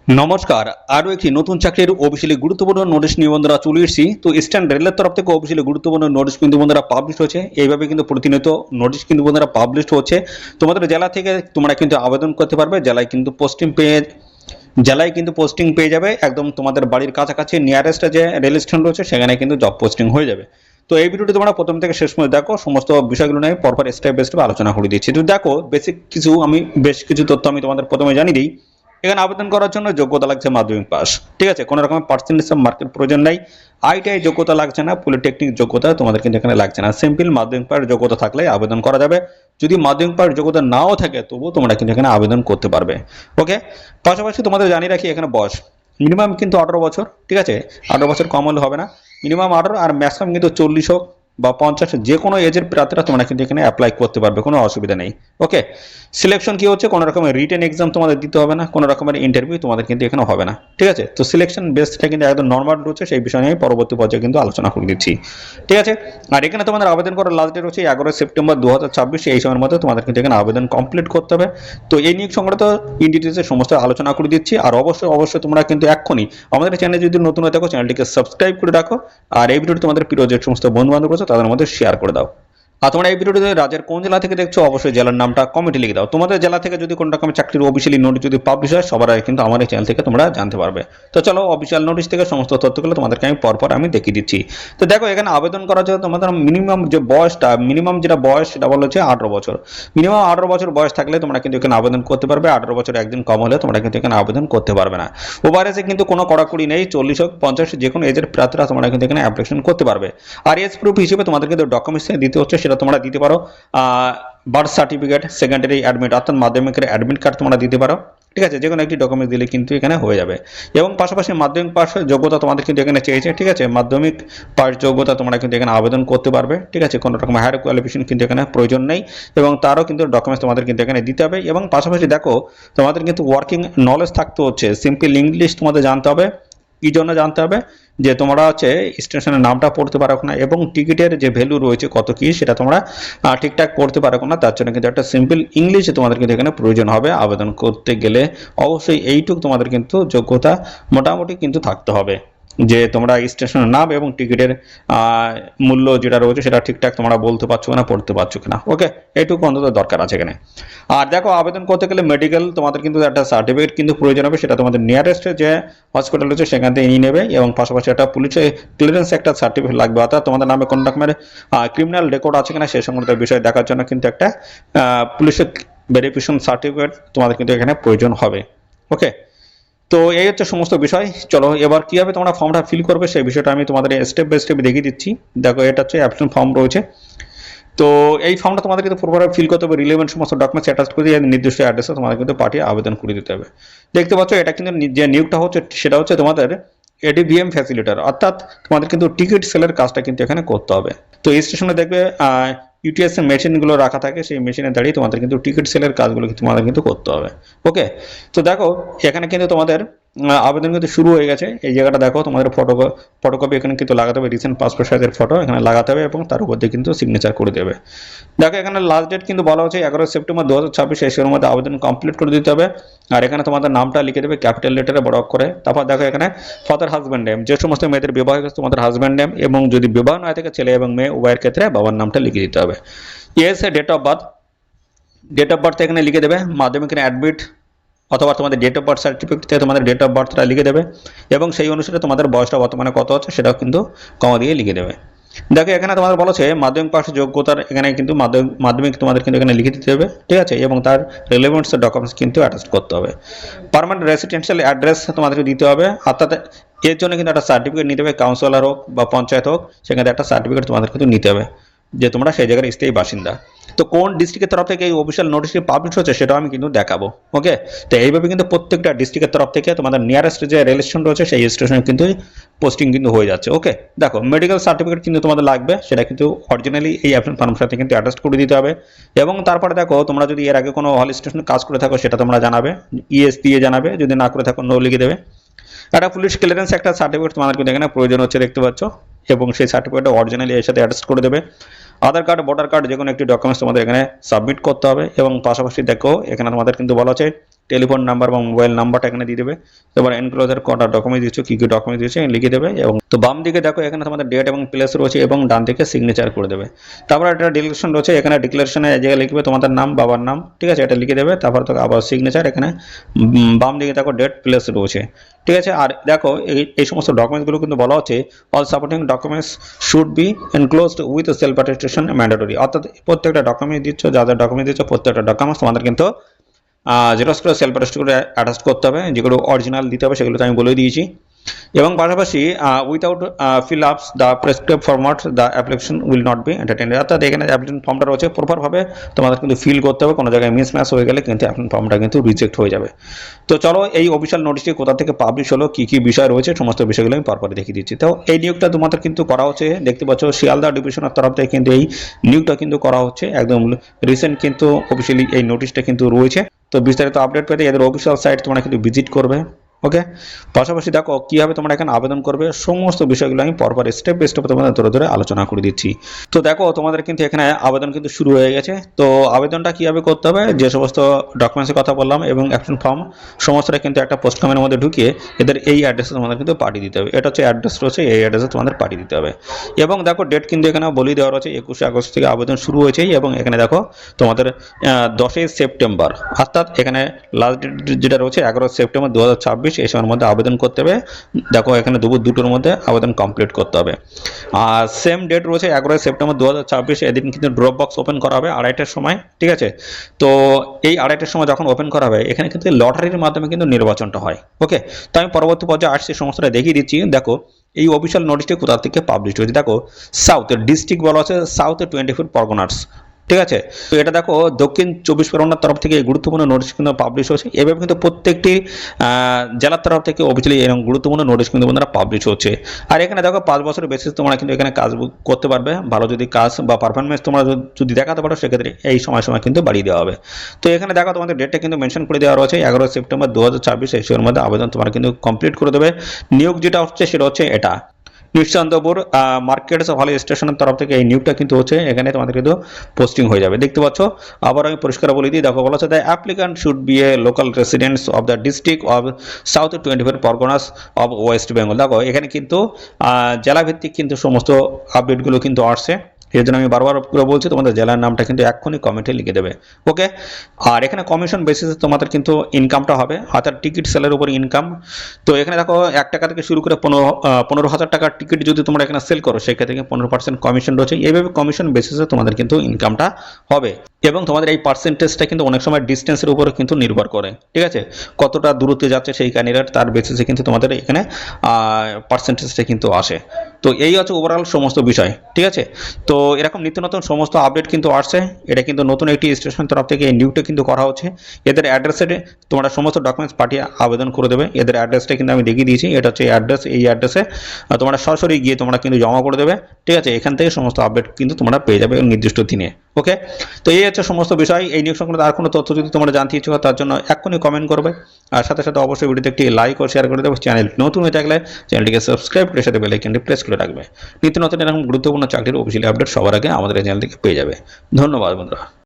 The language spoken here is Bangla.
নমস্কার। আরও একটি নতুন চাকরির অফিসিয়ালি গুরুত্বপূর্ণ নোটিশ নিয়ে বন্ধুরা চলে এসেছি। তো ইস্টার্ন রেলের তরফ থেকে অফিসিয়ালি গুরুত্বপূর্ণ নোটিশ কিন্তু বন্ধুরা পাবলিশ হচ্ছে। এইভাবে কিন্তু প্রতিনিয়ত নোটিশ কিন্তু বন্ধুরা পাবলিশ হচ্ছে। তোমাদের জেলা থেকে তোমরা কিন্তু আবেদন করতে পারবে। জেলায় কিন্তু পোস্টিং পেয়ে যাবে। একদম তোমাদের বাড়ির কাছাকাছি নিয়ারেস্ট যে রেল স্টেশন রয়েছে সেখানে কিন্তু জব পোস্টিং হয়ে যাবে। তো এই ভিডিওটি তোমরা প্রথম থেকে শেষ পর্যন্ত দেখো, সমস্ত বিষয়গুলো নিয়ে পরপর স্টেপ বাই স্টেপ আলোচনা করে দিচ্ছি। তো দেখো, বেশ কিছু তথ্য আমি তোমাদের প্রথমে জানিয়ে দিই। এখানে আবেদন করার জন্য যোগ্যতা লাগছে মাধ্যমিক পাস, ঠিক আছে। কোনো রকমের পার্সেন্টেজ মার্কের প্রয়োজন নাই। আইটিআই যোগ্যতা লাগছে না, পলিটেকনিক যোগ্যতা তোমাদের কিন্তু এখানে লাগছে না। সিম্পল মাধ্যমিক পাস যোগ্যতা থাকলে আবেদন করা যাবে। যদি মাধ্যমিক পাস যোগ্যতা নাও থাকে তবুও তোমরা কিন্তু এখানে আবেদন করতে পারবে। ওকে, পাশাপাশি তোমাদের জানিয়ে রাখি এখানে বয়স মিনিমাম কিন্তু 18 বছর, ঠিক আছে। 18 বছর কম হলে হবে না, মিনিমাম 18, আর ম্যাক্সিমাম কিন্তু 40 হোক বা 50, যে কোনো এজের প্রার্থীরা তোমরা কিন্তু এখানে অ্যাপ্লাই করতে পারবে, কোনো অসুবিধা নেই। ওকে, সিলেকশন কি হচ্ছে, কোনো রকমের রিটেন এক্সাম তোমাদের দিতে হবে না, কোনো রকমের ইন্টারভিউ তোমাদের কিন্তু এখানে হবে না, ঠিক আছে। তো সিলেকশন বেসটা কিন্তু একদম নর্মাল রয়েছে, সেই বিষয় নিয়ে পরবর্তী পর্যায়ে কিন্তু আলোচনা করে দিচ্ছি, ঠিক আছে। আর এখানে তোমাদের আবেদন করার লাস্ট ডেট হচ্ছে 11 সেপ্টেম্বর 2026। এই সময়ের মধ্যে তোমাদের কিন্তু এখানে আবেদন কমপ্লিট করতে হবে। তো এই নিয়োগ সংক্রান্ত ইন ডিটেলসে সমস্ত আলোচনা করে দিচ্ছি। আর অবশ্যই তোমরা কিন্তু এক্ষুনি আমাদের চ্যানেলে যদি নতুন হয়ে থাকো চ্যানেলটিকে সাবস্ক্রাইব করে রাখো। আর এই ভিডিওটি তোমাদের প্রিয় যে সমস্ত বন্ধু বান্ধব আছে তাদের মধ্যে শেয়ার করে দাও। আর তোমরা এই ভিডিওটিতে রাজ্যের কোন জেলা থেকে দেখছো অবশ্যই জেলার নামটা কমেন্টে লিখে দাও। তোমাদের জেলা থেকে যদি কোনো রকমের চাকরির অফিসিয়ালি নোটিশ যদি পাবলিশ হয় সবার আগে কিন্তু আমার এই চ্যানেল থেকে তোমরা জানতে পারবে। তো চলো, অফিসিয়াল নোটিশ থেকে সমস্ত তথ্যগুলো তোমাদেরকে আমি পরপর দেখিয়ে দিচ্ছি। তো দেখো, এখানে আবেদন করার জন্য তোমাদের মিনিমাম যেটা বয়স সেটা বলা হচ্ছে 18 বছর। মিনিমাম 18 বছর বয়স থাকলে তোমরা কিন্তু এখানে আবেদন করতে পারবে। 18 বছর একদিন কম হলে তোমরা কিন্তু এখানে আবেদন করতে পারবে না। ওভারএজে কিন্তু কোনো কড়াকড়ি নেই, 40 হোক 50, যে কোনো এজের প্রার্থীরা তোমরা কিন্তু এখানে অ্যাপ্লিকেশন করতে পারবে। আর এজ প্রুফ হিসেবে তোমাদের কিন্তু ডকুমেন্টস দিতে হচ্ছে, সেটা তোমরা দিতে পারো বার্থ সার্টিফিকেট, সেকেন্ডারি অ্যাডমিট অর্থাৎ মাধ্যমিকের অ্যাডমিট কার্ড তোমরা দিতে পারো, ঠিক আছে। যে কোনো একটি ডকুমেন্টস দিলে কিন্তু এখানে হয়ে যাবে। এবং পাশাপাশি মাধ্যমিক পাস যোগ্যতা তোমাদের কিন্তু এখানে চেয়েছে, ঠিক আছে। মাধ্যমিক পাস যোগ্যতা তোমরা কিন্তু এখানে আবেদন করতে পারবে, ঠিক আছে। কোনো রকম হায়ার কোয়ালিফিকেশন কিন্তু এখানে প্রয়োজন নেই। এবং তারও কিন্তু ডকুমেন্টস তোমাদের কিন্তু এখানে দিতে হবে। এবং পাশাপাশি দেখো, তোমাদের কিন্তু ওয়ার্কিং নলেজ থাকতে হচ্ছে। সিম্পল ইংলিশ তোমাদের জানতে হবে। কি জন্য জানতে হবে? যে তোমরা হচ্ছে স্টেশনের নামটা পড়তে পারো না, এবং টিকিটের যে ভ্যালু রয়েছে কত কি সেটা তোমরা ঠিকঠাক পড়তে পারো না। তার জন্য কিন্তু একটা সিম্পল ইংলিশে তোমাদের কিন্তু এখানে প্রয়োজন হবে আবেদন করতে গেলে। অবশ্যই এইটুকু তোমাদের কিন্তু যোগ্যতা মোটামুটি কিন্তু থাকতে হবে, যে তোমরা স্টেশনের নাম এবং টিকিটের মূল্য যেটা রয়েছে সেটা ঠিকঠাক তোমরা বলতে পারছো না, পড়তে পারছো কিনা। ওকে, এইটুকু অন্তত দরকার আছে এখানে। আর দেখো, আবেদন করতে গেলে মেডিকেল তোমাদের কিন্তু একটা সার্টিফিকেট কিন্তু প্রয়োজন হবে, সেটা তোমাদের নিয়ারেস্ট যে হসপিটাল রয়েছে সেখান থেকে নিয়ে নেবে। এবং পাশাপাশি একটা পুলিশের ক্লিয়ারেন্স একটা সার্টিফিকেট লাগবে, অর্থাৎ তোমাদের নামে কোনো রকমের ক্রিমিনাল রেকর্ড আছে কিনা সেই সংক্রান্ত বিষয় দেখার জন্য কিন্তু একটা পুলিশের ভেরিফিকেশন সার্টিফিকেট তোমাদের কিন্তু এখানে প্রয়োজন হবে। ওকে, তো এই হচ্ছে সমস্ত বিষয়। চলো, এবার কিভাবে তোমরা ফর্মটা ফিল করবে সেই বিষয়টা আমি তোমাদের স্টেপ বাই স্টেপ দেখিয়ে দিচ্ছি। দেখো, এটা হচ্ছে অ্যাপ্লিকেশন ফর্ম রয়েছে। তো এই ফর্মটা তোমাদের কিন্তু পুরোপুরি ফিল করতে হবে, রিলেভেন্ট সমস্ত ডকুমেন্টস অ্যাটাচ করে দিয়ে নির্দিষ্ট অ্যাড্রেসে তোমাদের কিন্তু পাঠিয়ে আবেদন করে দিতে হবে। দেখতে পাচ্ছ, এটা কিন্তু যে নিয়োগটা হচ্ছে সেটা হচ্ছে তোমাদের এডিভিএম ফ্যাসিলিটার, অর্থাৎ তোমাদের কিন্তু টিকিট সেলের কাজটা কিন্তু এখানে করতে হবে। তো এই স্টেশনে দেখবে ইউটিএস এর মেশিনগুলো রাখা থাকে, সেই মেশিনে দাঁড়িয়ে তোমাদের কিন্তু টিকিট সেলের কাজগুলো তোমাদের কিন্তু করতে হবে। ওকে, তো দেখো এখানে কিন্তু তোমাদের আবেদন কিন্তু শুরু হয়ে গেছে। এই জায়গাটা দেখো, তোমাদের ফটোকপি এখানে কিন্তু লাগাতে হবে, রিসেন্ট পাসপোর্ট সাইজের ফটো এখানে লাগাতে হবে এবং তার উপর দিয়ে কিন্তু সিগনেচার করে দেবে। দেখো, এখানে লাস্ট ডেট কিন্তু বলা হচ্ছে 11 সেপ্টেম্বর 2026, এই সময়ের মধ্যে আবেদন কমপ্লিট করে দিতে হবে। আর এখানে তোমাদের নামটা লিখে দেবে ক্যাপিটাল লেটারে বড় অক্ষরে। তারপর দেখো, এখানে ফাদার হাজব্যান্ড নেম, যে সমস্ত মেয়েদের বিবাহ হয়েছে তোমাদের হাজব্যান্ড নেম, এবং যদি বিবাহ না থাকে ছেলে এবং মেয়ে উভয়ের ক্ষেত্রে বাবার নামটা লিখে দিতে হবে। ইয়েস, ডেট অফ বার্থ এখানে লিখে দেবে। মাধ্যমিকের অ্যাডমিট অথবা তোমাদের ডেট অফ বার্থ সার্টিফিকেট থেকে তোমাদের ডেট অফ বার্থটা লিখে দেবে, এবং সেই অনুসারে তোমাদের বয়সটা বর্তমানে কত আছে সেটাও কিন্তু কমা দিয়ে লিখে দেবে। দেখো, এখানে তোমাদের বলা হচ্ছে মাধ্যমিক পাশের যোগ্যতার এখানে কিন্তু মাধ্যমিক তোমাদের কিন্তু এখানে লিখে দিতে হবে, ঠিক আছে। এবং তার রিলেভেন্টস ডকুমেন্টস কিন্তু অ্যাটাচ করতে হবে। পার্মানেন্ট রেসিডেন্সিয়াল অ্যাড্রেস তোমাদেরকে দিতে হবে, অর্থাৎ এর জন্য কিন্তু একটা সার্টিফিকেট নিতে হবে। কাউন্সিলর হোক বা পঞ্চায়েত হোক, সেখানে একটা সার্টিফিকেট তোমাদের কিন্তু নিতে হবে যে তোমরা সেই জায়গার স্থায়ী বাসিন্দা। তো কোন ডিস্ট্রিক্টের তরফ থেকে এই অফিসিয়াল নোটিশটি পাবলিশ হচ্ছে সেটাও আমি কিন্তু দেখাবো। ওকে, তো এইভাবে কিন্তু প্রত্যেকটা ডিস্ট্রিক্টের তরফ থেকে তোমাদের নিয়ারেস্ট যে রেল স্টেশন রয়েছে সেই স্টেশনে কিন্তু পোস্টিং কিন্তু হয়ে যাচ্ছে। ওকে, দেখো, মেডিকেল সার্টিফিকেট কিন্তু তোমাদের লাগবে, সেটা কিন্তু অরিজিনালি এই অ্যাপ্লিকেশন ফর্মের সাথে কিন্তু অ্যাটাচ করে দিতে হবে। এবং তারপরে দেখো, তোমরা যদি এর আগে কোনো হল স্টেশনে কাজ করে থাকো সেটা তোমরা জানাবে, ইএস দিয়ে জানাবে, যদি না করে থাকো নো লিখে দেবে। একটা পুলিশ ক্লিয়ারেন্স একটা সার্টিফিকেট তোমাদের কিন্তু এখানে প্রয়োজন হচ্ছে, দেখতে পাচ্ছ, এবং সেই সার্টিফিকেটটা অরিজিনালি এর সাথে অ্যাটাচ করে দেবে। আধার কার্ড, ভোটার কার্ড, যে কোনো একটি ডকুমেন্টস তোমাদের এখানে সাবমিট করতে হবে। এবং পাশাপাশি দেখো, এখানে তোমাদের কিন্তু বলা হচ্ছে টেলিফোন নাম্বার বা মোবাইল নাম্বারটা এখানে দিয়ে দেবে। এবার এনক্লোজার কটা ডকুমেন্ট দিচ্ছ, কী কী ডকুমেন্ট দিচ্ছে লিখে দেবে। এবং তো বাম দিকে দেখো এখানে তোমাদের ডেট এবং প্লেস রয়েছে এবং ডান দিকে সিগনেচার করে দেবে। তারপর একটা ডিক্লারেশন রয়েছে, এখানে ডিক্লারেশনে জায়গায় লিখবে তোমাদের নাম, বাবার নাম, ঠিক আছে, এটা লিখে দেবে। তারপর তো আবার সিগনেচার, এখানে বাম দিকে দেখো ডেট প্লেস রয়েছে, ঠিক আছে। আর দেখো এই সমস্ত ডকুমেন্টসগুলো কিন্তু বলা হচ্ছে all supporting documents should be enclosed with self attestation mandatory, অর্থাৎ প্রত্যেকটা ডকুমেন্ট দিচ্ছ, যা যা ডকুমেন্ট দিচ্ছ প্রত্যেকটা ডকুমেন্টস তোমাদের কিন্তু জেরক্স করে সেলফ অ্যাটেস্ট করে অ্যাটাচ করতে হবে। যেগুলো অরিজিনাল দিতে হবে সেগুলো তো আমি বলে দিয়েছি। এবং পাশাপাশি without fill ups the prescribe format the application will not be entertained, অর্থাৎ এখানে অ্যাপ্লিকেশন ফর্মটা রয়েছে প্রপারভাবে তোমাদের কিন্তু ফিল করতে হবে। কোনো জায়গায় মিসম্যাচ হয়ে গেলে কিন্তু অ্যাপ্লিকেশন ফর্মটা কিন্তু রিজেক্ট হয়ে যাবে। তো চলো এই অফিসিয়াল নোটিশটি কোথা থেকে পাবলিশ হলো, কী কী বিষয় রয়েছে সমস্ত বিষয়গুলো আমি পরপর দেখিয়ে দিচ্ছি। তো এই নিয়োগটা তোমাদের কিন্তু করা হচ্ছে, দেখতে পাচ্ছ শিয়ালদা ডিভিশনের তরফ থেকে কিন্তু এই নিয়োগটা কিন্তু করা হচ্ছে, একদম রিসেন্ট কিন্তু অফিসিয়ালি এই নোটিশটা কিন্তু রয়েছে। তো বিস্তারিত আপডেট পেতে এদের অফিসিয়াল সাইট তোমরা কিন্তু ভিজিট করবে, ওকে। পাশাপাশি দেখো কীভাবে তোমরা এখানে আবেদন করবে সমস্ত বিষয়গুলো আমি পরপর স্টেপ বাই স্টেপ তোমাদের ধরে ধরে আলোচনা করে দিচ্ছি। তো দেখো তোমাদের কিন্তু এখানে আবেদন কিন্তু শুরু হয়ে গেছে। তো আবেদনটা কীভাবে করতে হবে, যে সমস্ত ডকুমেন্টসের কথা বললাম এবং অ্যাপ্লিকেশন ফর্ম সমস্তটা কিন্তু একটা পোস্ট কমের মধ্যে ঢুকিয়ে এদের এই অ্যাড্রেসে তোমাদের কিন্তু পাঠিয়ে দিতে হবে। এটা হচ্ছে অ্যাড্রেস রয়েছে, এই অ্যাড্রেসে তোমাদের পাঠিয়ে দিতে হবে। এবং দেখো ডেট কিন্তু এখানে বলে দেওয়া রয়েছে 21শে আগস্ট থেকে আবেদন শুরু হয়েছে। এবং এখানে দেখো তোমাদের 10ই সেপ্টেম্বর, অর্থাৎ এখানে লাস্ট ডেট যেটা রয়েছে 11 সেপ্টেম্বর 2026, এই সময়ের মধ্যে আবেদন করতে হবে। দেখো এখানে দুপুর 2টোর মধ্যে আবেদন কমপ্লিট করতে হবে। আর সেম ডেট রয়েছে 11 সেপ্টেম্বর 2026, এদিন কিন্তু ড্রপ বক্স ওপেন করা হবে 2:30টার সময়, ঠিক আছে। তো এই 2:30টার সময় যখন ওপেন করা হবে এখানে কিন্তু লটারির মাধ্যমে কিন্তু নির্বাচনটা হয়, ওকে। তো আমি পরবর্তী পর্যায়ে আসছি, সমস্তটা দেখিয়ে দিচ্ছি। দেখো এই অফিসিয়াল নোটিশটি কোথা থেকে পাবলিশ হয়েছে, দেখো সাউথ ডিস্ট্রিক্ট বলা আছে, সাউথ 24 পরগনাস, ঠিক আছে। তো এটা দেখো দক্ষিণ 24 পরগনার তরফ থেকে গুরুত্বপূর্ণ নোটিশ কিন্তু পাবলিশ হয়েছে। এভাবে কিন্তু প্রত্যেকটি জেলার তরফ থেকে অফিসিয়ালি এরকম গুরুত্বপূর্ণ নোটিশ কিন্তু বন্ধুরা পাবলিশ হচ্ছে। আর এখানে দেখো 5 বছরের বেসিস তোমরা কিন্তু এখানে কাজ করতে পারবে। ভালো যদি কাজ বা পারফরমেন্স তোমরা যদি দেখাতে পারো সেক্ষেত্রে এই সময় কিন্তু বাড়িয়ে দেওয়া হবে। তো এখানে দেখো তোমাদের ডেটটা কিন্তু মেনশন করে দেওয়া রয়েছে 11 সেপ্টেম্বর 2026, এই সময়ের মধ্যে আবেদন তোমরা কিন্তু কমপ্লিট করে দেবে। নিয়োগ যেটা হচ্ছে সেটা হচ্ছে এটা নিশ্চন্দপুর মার্কেট হল স্টেশনের তরফ থেকে এই নিয়োগটা কিন্তু হচ্ছে, এখানে তোমাদের কিন্তু পোস্টিং হয়ে যাবে, দেখতে পাচ্ছ। আবার আমি পরিষ্কার বলে দিই, দেখো বলা হচ্ছে the applicant should B A local residents of the district of south 24 Parganas of West Bengal. দেখো এখানে কিন্তু জেলাভিত্তিক কিন্তু সমস্ত আপডেটগুলো কিন্তু আসছে। এর জন্য আমি বারবার করে বলছি তোমাদের জেলার নামটা কিন্তু এক্ষুনি কমেন্টে লিখে দেবে, ওকে। আর এখানে কমিশন বেসিসে তোমাদের কিন্তু ইনকামটা হবে, অর্থাৎ টিকিট সেলের উপর ইনকাম। তো এখানে দেখো 1 টাকা থেকে শুরু করে 15,000 টাকার টিকিট যদি তোমরা এখানে সেল করো সেক্ষেত্রে 15% কমিশন রয়েছে। এইভাবে কমিশন বেসিসে তোমাদের কিন্তু ইনকামটা হবে। এবং তোমাদের এই পার্সেন্টেজটা কিন্তু অনেক সময় ডিস্টেন্সের উপরে কিন্তু নির্ভর করে, ঠিক আছে। কতটা দূরত্বে যাচ্ছে সেই ক্যান্ডিডেট তার বেসিসে কিন্তু তোমাদের এখানে পার্সেন্টেজটা কিন্তু আসে। তো এই হচ্ছে ওভারঅল সমস্ত বিষয়, ঠিক আছে। তো এরকম নিত্য নতুন সমস্ত আপডেট কিন্তু আসছে। এটা কিন্তু নতুন একটি স্টেশন তরফ থেকে এই নিয়োগটা কিন্তু করা হচ্ছে। এদের অ্যাড্রেসে তোমরা সমস্ত ডকুমেন্টস পাঠিয়ে আবেদন করে দেবে। এদের অ্যাড্রেসটা কিন্তু আমি দেখিয়ে দিয়েছি, এটা হচ্ছে অ্যাড্রেস। এই অ্যাড্রেসে তোমরা সরাসরি গিয়ে তোমরা কিন্তু জমা করে দেবে, ঠিক আছে। এখান থেকে সমস্ত আপডেট কিন্তু তোমরা পেয়ে যাবে নির্দিষ্ট দিনে, ওকে। তো এই হচ্ছে সমস্ত বিষয়। এই নিয়োগ সংক্রান্ত আর কোনো তথ্য যদি তোমরা জানতে ইচ্ছুক তার জন্য এক্ষুনি কমেন্ট করবে। আর সাথে সাথে অবশ্যই ভিডিওতে একটি লাইক ও শেয়ার করে দেবে। চ্যানেল নতুন হয়ে থাকলে চ্যানেলটিকে সাবস্ক্রাইব করে সাথে বেল আইকনটি প্রেস করে রাখবে। নিত্য নতুন এরকম গুরুত্বপূর্ণ চাকরির অফিসিয়ালি আপডেট সবার আগে আমাদের এই চ্যানেল থেকে পেয়ে যাবে। ধন্যবাদ বন্ধুরা।